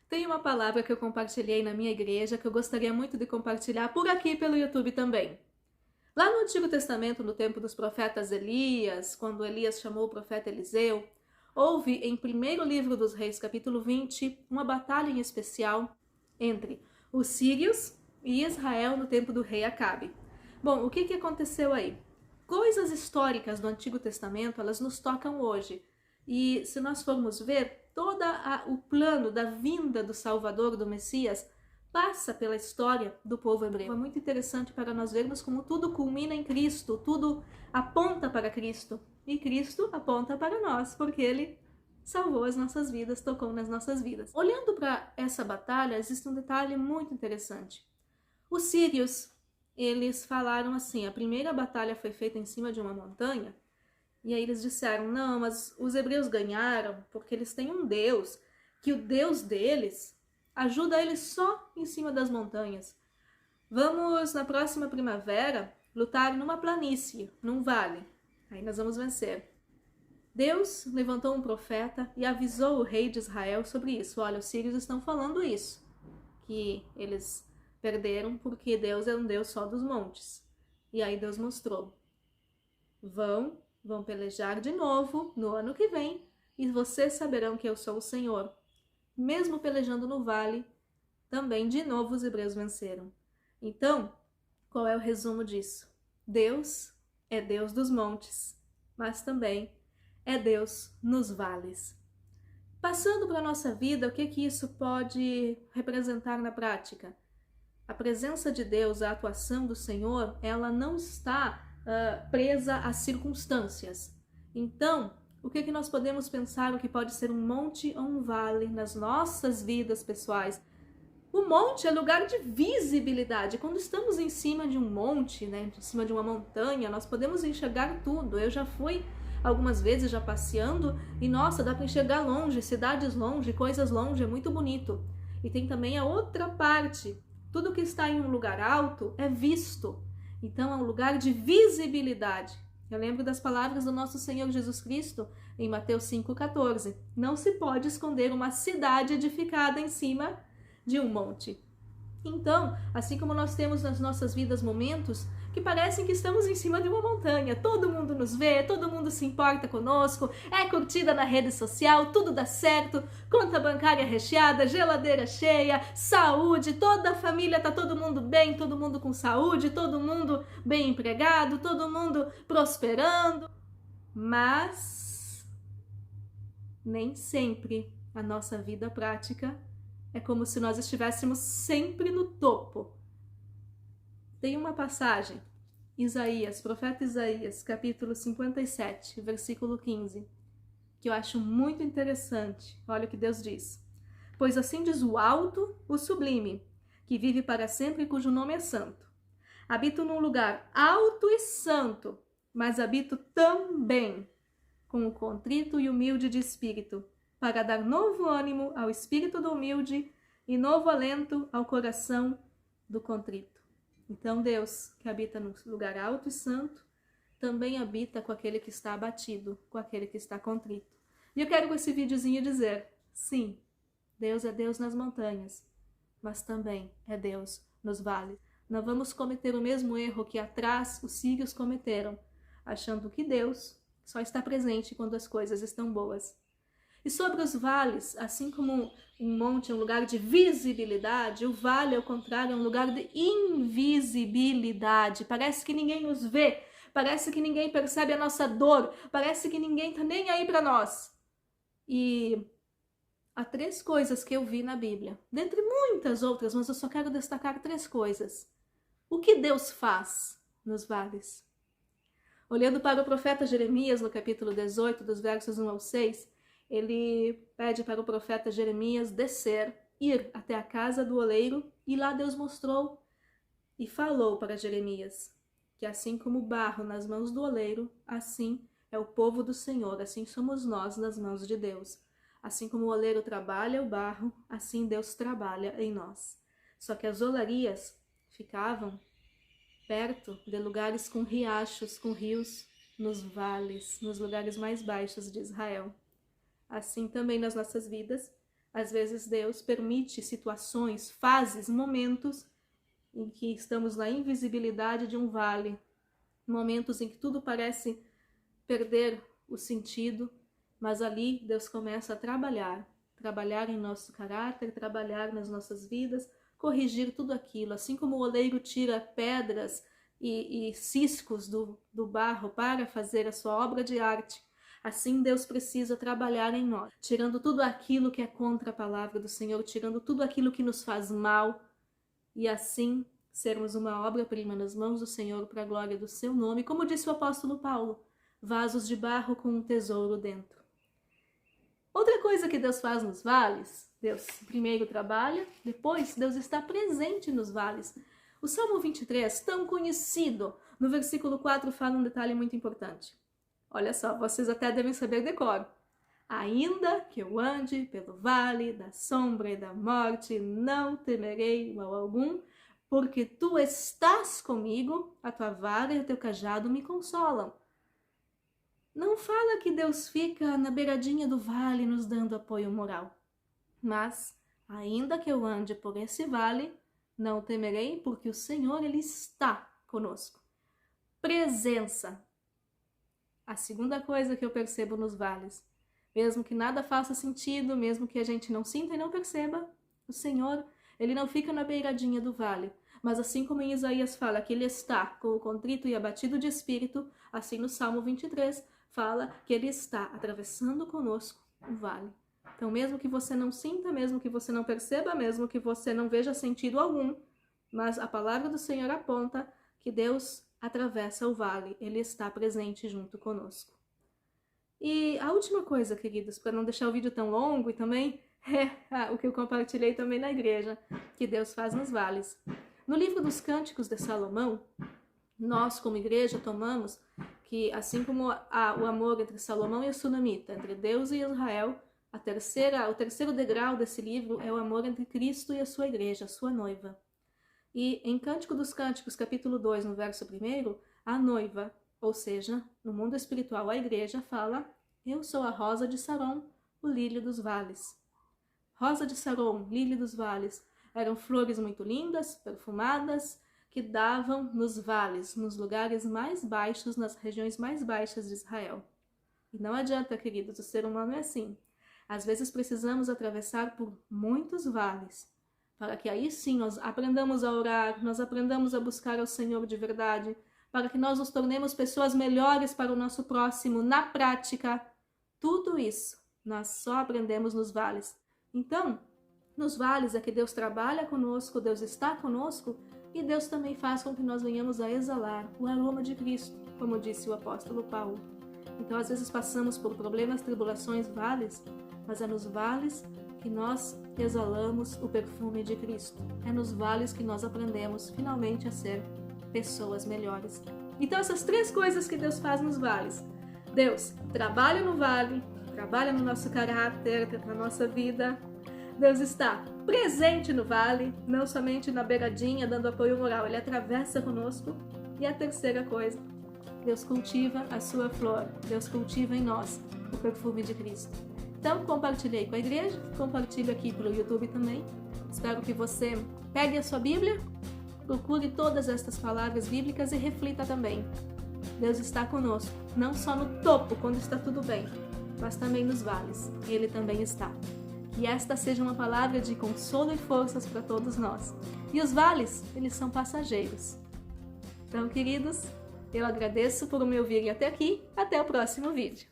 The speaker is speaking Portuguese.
Tem uma palavra que eu compartilhei na minha igreja que eu gostaria muito de compartilhar por aqui pelo YouTube também. Lá no Antigo Testamento, no tempo dos profetas Elias, quando Elias chamou o profeta Eliseu, houve em 1º livro dos Reis, capítulo 20, uma batalha em especial entre os sírios e Israel no tempo do rei Acabe. Bom, o que aconteceu aí? Coisas históricas do Antigo Testamento, elas nos tocam hoje. E se nós formos ver, todo o plano da vinda do Salvador, do Messias, passa pela história do povo hebreu. É muito interessante para nós vermos como tudo culmina em Cristo, tudo aponta para Cristo. E Cristo aponta para nós, porque Ele salvou as nossas vidas, tocou nas nossas vidas. Olhando para essa batalha, existe um detalhe muito interessante. Os sírios, eles falaram assim, a primeira batalha foi feita em cima de uma montanha, e aí eles disseram, não, mas os hebreus ganharam porque eles têm um Deus, que o Deus deles ajuda eles só em cima das montanhas. Vamos, na próxima primavera, lutar numa planície, num vale. Aí nós vamos vencer. Deus levantou um profeta e avisou o rei de Israel sobre isso. Olha, os sírios estão falando isso, que eles perderam porque Deus é um Deus só dos montes. E aí Deus mostrou. Vão pelejar de novo no ano que vem e vocês saberão que eu sou o Senhor. Mesmo pelejando no vale, também de novo os hebreus venceram. Então, qual é o resumo disso? Deus é Deus dos montes, mas também é Deus nos vales. Passando para a nossa vida, o que isso pode representar na prática? A presença de Deus, a atuação do Senhor, ela não está presa às circunstâncias. Então, o que nós podemos pensar o que pode ser um monte ou um vale nas nossas vidas pessoais? O monte é lugar de visibilidade. Quando estamos em cima de um monte, né, em cima de uma montanha, nós podemos enxergar tudo. Eu já fui algumas vezes já passeando e, nossa, dá para enxergar longe, cidades longe, coisas longe, é muito bonito. E tem também a outra parte. Tudo que está em um lugar alto é visto. Então é um lugar de visibilidade. Eu lembro das palavras do nosso Senhor Jesus Cristo em Mateus 5,14. Não se pode esconder uma cidade edificada em cima de um monte. Então, assim como nós temos nas nossas vidas momentos que parecem que estamos em cima de uma montanha, todo mundo nos vê, todo mundo se importa conosco, é curtida na rede social, tudo dá certo, conta bancária recheada, geladeira cheia, saúde, toda a família tá todo mundo bem, todo mundo com saúde, todo mundo bem empregado, todo mundo prosperando, mas nem sempre a nossa vida prática é como se nós estivéssemos sempre no topo. Tem uma passagem, Isaías, profeta Isaías, capítulo 57, versículo 15, que eu acho muito interessante. Olha o que Deus diz. Pois assim diz o alto, o sublime, que vive para sempre e cujo nome é santo. Habito num lugar alto e santo, mas habito também com o contrito e humilde de espírito, para dar novo ânimo ao espírito do humilde e novo alento ao coração do contrito. Então Deus, que habita no lugar alto e santo, também habita com aquele que está abatido, com aquele que está contrito. E eu quero com esse videozinho dizer, sim, Deus é Deus nas montanhas, mas também é Deus nos vales. Não vamos cometer o mesmo erro que atrás os sírios cometeram, achando que Deus só está presente quando as coisas estão boas. E sobre os vales, assim como um monte é um lugar de visibilidade, o vale, ao contrário, é um lugar de invisibilidade. Parece que ninguém nos vê, parece que ninguém percebe a nossa dor, parece que ninguém está nem aí para nós. E há 3 coisas que eu vi na Bíblia, dentre muitas outras, mas eu só quero destacar 3 coisas. O que Deus faz nos vales? Olhando para o profeta Jeremias, no capítulo 18, dos versos 1 ao 6, ele pede para o profeta Jeremias descer, ir até a casa do oleiro, e lá Deus mostrou e falou para Jeremias que assim como o barro nas mãos do oleiro, assim é o povo do Senhor, assim somos nós nas mãos de Deus. Assim como o oleiro trabalha o barro, assim Deus trabalha em nós. Só que as olarias ficavam perto de lugares com riachos, com rios, nos vales, nos lugares mais baixos de Israel. Assim também nas nossas vidas, Às vezes Deus permite situações, fases, momentos em que estamos na invisibilidade de um vale, momentos em que tudo parece perder o sentido, mas ali Deus começa a trabalhar em nosso caráter, trabalhar nas nossas vidas, corrigir tudo aquilo, assim como o oleiro tira pedras e ciscos do barro para fazer a sua obra de arte, assim Deus precisa trabalhar em nós, tirando tudo aquilo que é contra a palavra do Senhor, tirando tudo aquilo que nos faz mal, e assim sermos uma obra-prima nas mãos do Senhor para a glória do seu nome, como disse o apóstolo Paulo, vasos de barro com um tesouro dentro. Outra coisa que Deus faz nos vales, Deus primeiro trabalha, depois Deus está presente nos vales. O Salmo 23, tão conhecido, no versículo 4 fala um detalhe muito importante. Olha só, vocês até devem saber decor. Ainda que eu ande pelo vale da sombra e da morte, não temerei mal algum, porque tu estás comigo, a tua vara e o teu cajado me consolam. Não fala que Deus fica na beiradinha do vale nos dando apoio moral. Mas, ainda que eu ande por esse vale, não temerei, porque o Senhor, Ele está conosco. Presença. A segunda coisa que eu percebo nos vales, mesmo que nada faça sentido, mesmo que a gente não sinta e não perceba, o Senhor, Ele não fica na beiradinha do vale, mas assim como em Isaías fala que Ele está com o contrito e abatido de espírito, assim no Salmo 23 fala que Ele está atravessando conosco o vale. Então, mesmo que você não sinta, mesmo que você não perceba, mesmo que você não veja sentido algum, mas a palavra do Senhor aponta que Deus atravessa o vale, Ele está presente junto conosco. E a última coisa, queridos, para não deixar o vídeo tão longo e também o que eu compartilhei também na igreja, que Deus faz nos vales. No livro dos Cânticos de Salomão, nós como igreja tomamos que, assim como o amor entre Salomão e a Sunamita, entre Deus e Israel, o terceiro degrau desse livro é o amor entre Cristo e a sua igreja, a sua noiva. E em Cântico dos Cânticos, capítulo 2, no verso 1, a noiva, ou seja, no mundo espiritual, a igreja fala: eu sou a rosa de Saron, o lírio dos vales. Rosa de Saron, lírio dos vales, eram flores muito lindas, perfumadas, que davam nos vales, nos lugares mais baixos, nas regiões mais baixas de Israel. E não adianta, queridos, o ser humano é assim. Às vezes precisamos atravessar por muitos vales, para que aí sim nós aprendamos a orar, nós aprendamos a buscar ao Senhor de verdade, para que nós nos tornemos pessoas melhores para o nosso próximo, na prática. Tudo isso nós só aprendemos nos vales. Então, nos vales é que Deus trabalha conosco, Deus está conosco, e Deus também faz com que nós venhamos a exalar o aroma de Cristo, como disse o apóstolo Paulo. Então, às vezes passamos por problemas, tribulações, vales, mas é nos vales que nós exalamos o perfume de Cristo. É nos vales que nós aprendemos finalmente a ser pessoas melhores. Então, essas três coisas que Deus faz nos vales. Deus trabalha no vale, trabalha no nosso caráter, na nossa vida. Deus está presente no vale, não somente na beiradinha, dando apoio moral, Ele atravessa conosco. E a terceira coisa, Deus cultiva a sua flor, Deus cultiva em nós o perfume de Cristo. Então, compartilhei com a igreja, compartilho aqui pelo YouTube também. Espero que você pegue a sua Bíblia, procure todas estas palavras bíblicas e reflita também. Deus está conosco, não só no topo, quando está tudo bem, mas também nos vales, e Ele também está. Que esta seja uma palavra de consolo e forças para todos nós. E os vales, eles são passageiros. Então, queridos, eu agradeço por me ouvirem até aqui. Até o próximo vídeo.